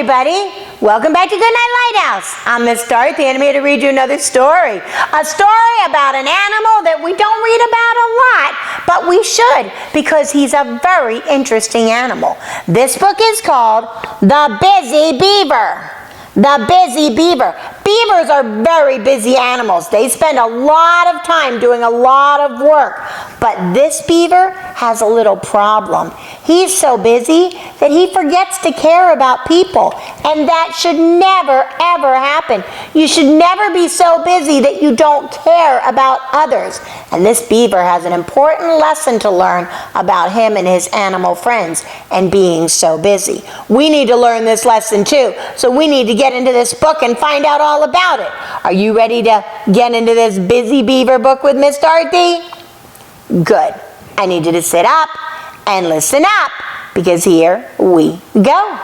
everybody. Welcome back to Goodnight Lighthouse. I'm Miss Dorothy and I'm here to read you another story. A story about an animal that we don't read about a lot, but we should because he's a very interesting animal. This book is called The Busy Beaver. The Busy Beaver. Beavers are very busy animals. They spend a lot of time doing a lot of work. But this beaver has a little problem. He's so busy that he forgets to care about people. And that should never, ever happen. You should never be so busy that you don't care about others. And this beaver has an important lesson to learn about him and his animal friends and being so busy. We need to learn this lesson too. So we need to get into this book and find out all about it. Are you ready to get into this Busy Beaver book with Miss Dorothy? Good. I need you to sit up and listen up because here we go.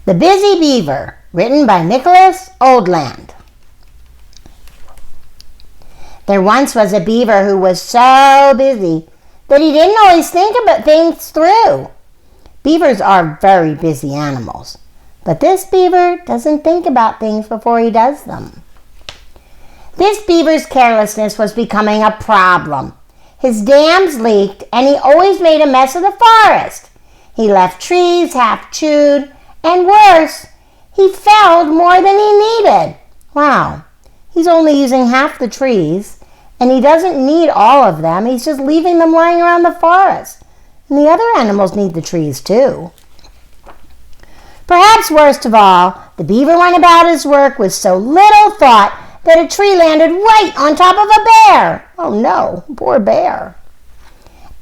The Busy Beaver, written by Nicholas Oldland. There once was a beaver who was so busy that he didn't always think about things through. Beavers are very busy animals. But this beaver doesn't think about things before he does them. This beaver's carelessness was becoming a problem. His dams leaked, and he always made a mess of the forest. He left trees half chewed, and worse, he felled more than he needed. Wow, he's only using half the trees, and he doesn't need all of them. He's just leaving them lying around the forest. And the other animals need the trees too. Perhaps worst of all, the beaver went about his work with so little thought that a tree landed right on top of a bear. Oh no, poor bear.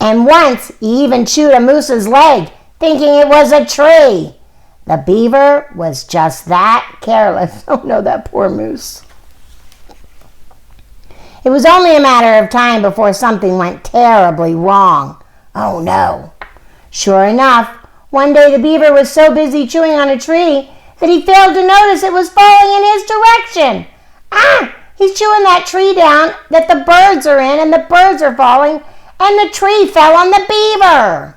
And once he even chewed a moose's leg, thinking it was a tree. The beaver was just that careless. Oh no, that poor moose. It was only a matter of time before something went terribly wrong. Oh no. Sure enough, one day the beaver was so busy chewing on a tree that he failed to notice it was falling in his direction. He's chewing that tree down that the birds are in, and the birds are falling, and the tree fell on the beaver.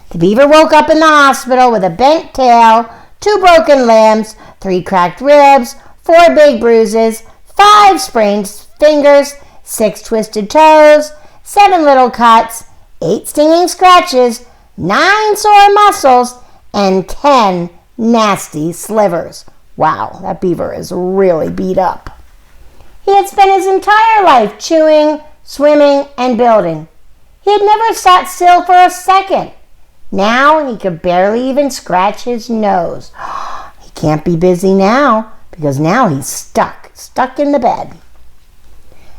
The beaver woke up in the hospital with a bent tail, 2 broken limbs, 3 cracked ribs, 4 big bruises, 5 sprained fingers, 6 twisted toes, 7 little cuts, 8 stinging scratches, 9 sore muscles, and 10 nasty slivers. Wow, that beaver is really beat up. He had spent his entire life chewing, swimming, and building. He had never sat still for a second. Now he could barely even scratch his nose. He can't be busy now because now he's stuck in the bed.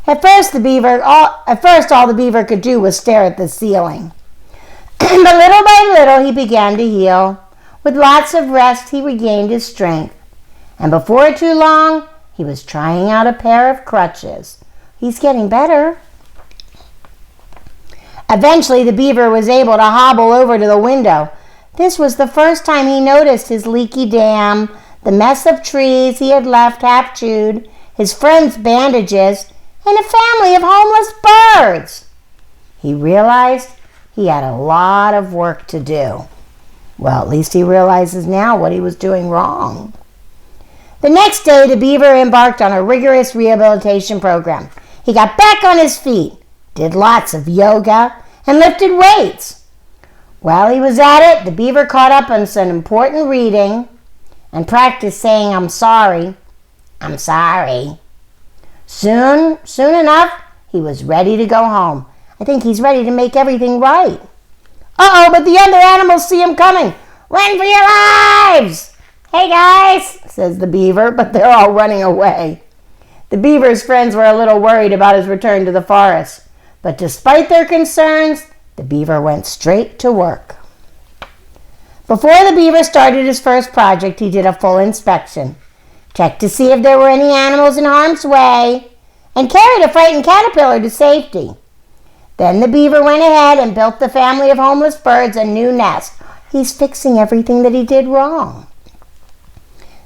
At first, all the beaver could do was stare at the ceiling. But little by little, he began to heal. With lots of rest, he regained his strength. And before too long, he was trying out a pair of crutches. He's getting better. Eventually, the beaver was able to hobble over to the window. This was the first time he noticed his leaky dam, the mess of trees he had left half chewed, his friends' bandages, and a family of homeless birds. He realized he had a lot of work to do. Well, at least he realizes now what he was doing wrong. The next day, the beaver embarked on a rigorous rehabilitation program. He got back on his feet, did lots of yoga, and lifted weights. While he was at it, the beaver caught up on some important reading and practiced saying, "I'm sorry, I'm sorry." Soon enough, he was ready to go home. I think he's ready to make everything right. Uh-oh, but the other animals see him coming. "Run for your lives!" "Hey guys," says the beaver, but they're all running away. The beaver's friends were a little worried about his return to the forest. But despite their concerns, the beaver went straight to work. Before the beaver started his first project, he did a full inspection, checked to see if there were any animals in harm's way, and carried a frightened caterpillar to safety. Then the beaver went ahead and built the family of homeless birds a new nest. He's fixing everything that he did wrong.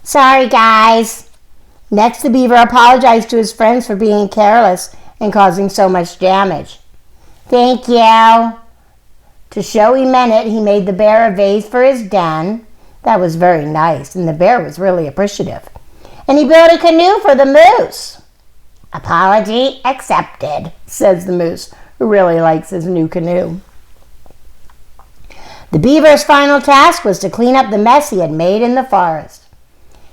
"Sorry, guys." Next, the beaver apologized to his friends for being careless and causing so much damage. "Thank you. To show he meant it, he made the bear a vase for his den. That was very nice, and the bear was really appreciative. And he built a canoe for the moose. Apology accepted, says the moose, who really likes his new canoe. The beaver's final task was to clean up the mess he had made in the forest.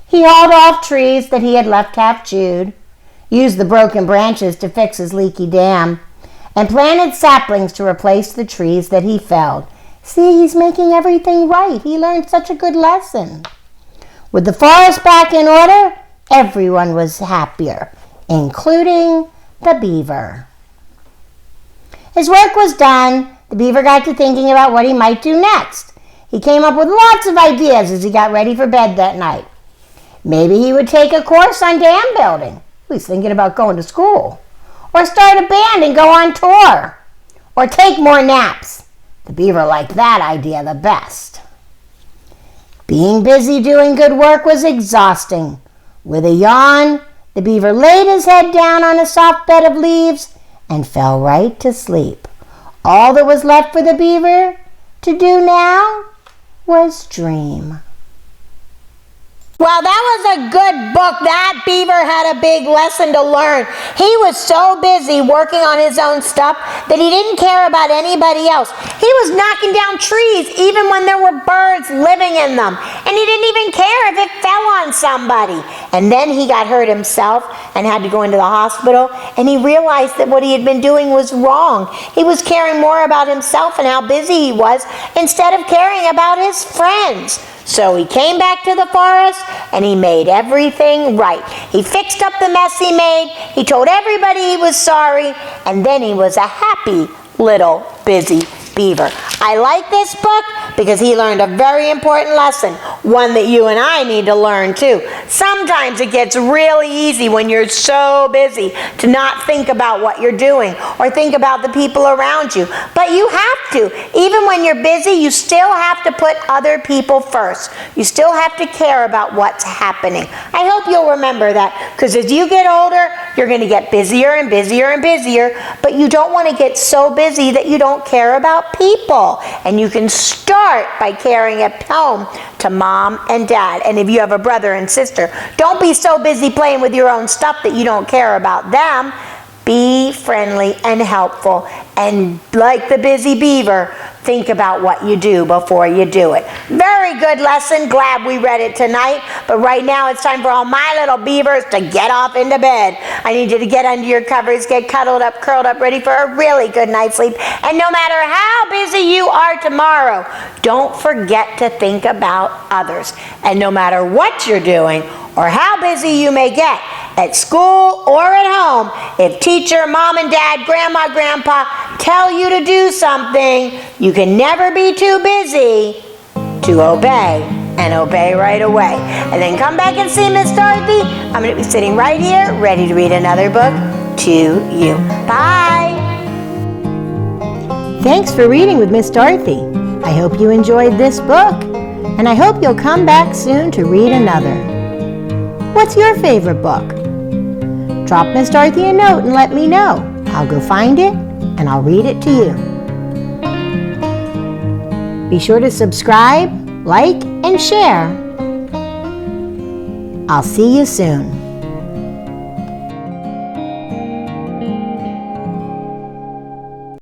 He hauled off trees that he had left half chewed, used the broken branches to fix his leaky dam, and planted saplings to replace the trees that he felled. See, he's making everything right. He learned such a good lesson. With the forest back in order, everyone was happier, including the beaver. His work was done. The beaver got to thinking about what he might do next. He came up with lots of ideas as he got ready for bed that night. Maybe he would take a course on dam building. He's thinking about going to school. Or start a band and go on tour. Or take more naps. The beaver liked that idea the best. Being busy doing good work was exhausting. With a yawn, the beaver laid his head down on a soft bed of leaves and fell right to sleep. All that was left for the beaver to do now was dream. Well, that was a good book. That beaver had a big lesson to learn. He was so busy working on his own stuff that he didn't care about anybody else. He was knocking down trees even when there were birds living in them. And he didn't even care if it fell on somebody. And then he got hurt himself and had to go into the hospital. And he realized that what he had been doing was wrong. He was caring more about himself and how busy he was instead of caring about his friends. So he came back to the forest and he made everything right. He fixed up the mess he made, he told everybody he was sorry, and then he was a happy little busy beaver. I like this book because he learned a very important lesson, one that you and I need to learn too. Sometimes it gets really easy when you're so busy to not think about what you're doing or think about the people around you. But you have to. Even when you're busy, you still have to put other people first. You still have to care about what's happening. I hope you'll remember that, because as you get older, you're going to get busier and busier and busier, but you don't want to get so busy that you don't care about people. And you can start by caring at home to mom and dad. And if you have a brother and sister, don't be so busy playing with your own stuff that you don't care about them. Be friendly and helpful, and like the busy beaver, think about what you do before you do it. Very good lesson. Glad we read it tonight. But right now it's time for all my little beavers to get off into bed. I need you to get under your covers, get cuddled up, curled up, ready for a really good night's sleep. And no matter how busy you are tomorrow, don't forget to think about others. And no matter what you're doing or how busy you may get, at school or at home, if teacher, mom and dad, grandma, grandpa tell you to do something, you can never be too busy to obey, and obey right away. And then come back and see Miss Dorothy. I'm going to be sitting right here, ready to read another book to you. Bye! Thanks for reading with Miss Dorothy. I hope you enjoyed this book, and I hope you'll come back soon to read another. What's your favorite book? Drop Miss Dorothy a note and let me know. I'll go find it and I'll read it to you. Be sure to subscribe, like, and share. I'll see you soon.